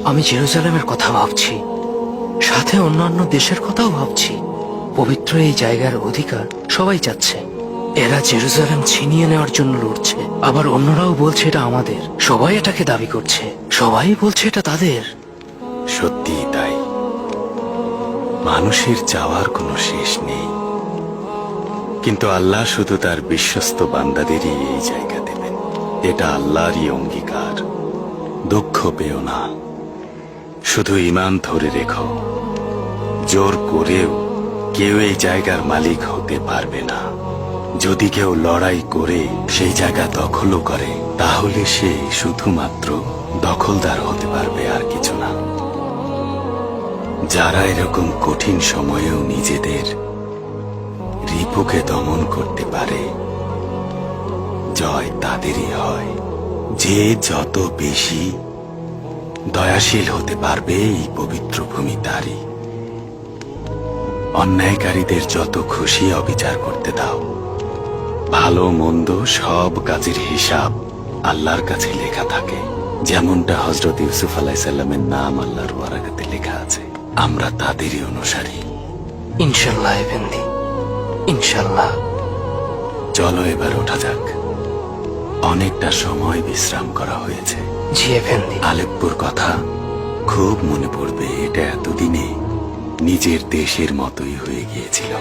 আমি জেরুজালেমের কথা ভাবছি, সাথে অন্যান্য দেশের কথাও ভাবছি। পবিত্র এই জায়গার অধিকার সবাই চাচ্ছে। এরা জেরুজালেম ছিনিয়ে নেওয়ার জন্য লড়ছে, আবার অন্যরাও বলছে এটা আমাদের। সবাই এটাকে দাবি করছে, সবাই বলছে এটা তাদের। সত্যিই তাই। মানুষের চাওয়ার কোনো শেষ নেই, কিন্তু আল্লাহ শুধু তার বিশ্বস্ত বান্দাদেরই এই জায়গা দেবেন। এটা আল্লাহরই অঙ্গীকার। দুঃখ পেও না, শুধু ঈমান ধরে রেখো। জোর করেও কেউ এই জায়গার মালিক হতে পারবে না। যদি কেউ লড়াই করে সেই জায়গা দখলও করে, তাহলে সে শুধুমাত্র দখলদার হতে পারবে, আর কিছু না। যারা এরকম কঠিন সময়েও নিজেদের রিপুকে দমন করতে পারে, জয় তাদেরই হয়। যে যত বেশি দয়াশীল হতে পারবে, এই পবিত্র ভূমি তারই। অন্যায়কারীদের যত খুশি অবিচার করতে দাও। ভালো মন্দ সব কাজের হিসাব আল্লাহর কাছে লেখা থাকে। যেমনটা হযরত ইউসুফ আলাইহিস সালামের নাম আল্লাহর ওয়ারাকাতে লেখা আছে। আমরা তাদেরই অনুসারী। ইনশাল্লাহ এফেন্দি, ইনশাল্লাহ। চলো এবার ওঠা যাক। অনেকটা সময় বিশ্রাম করা হয়েছে। জি এফেন্দি। আলেপ্পোর কথা খুব মনে পড়বে। এটা এতদিনে নিজের দেশের মতোই হয়ে গিয়েছিল।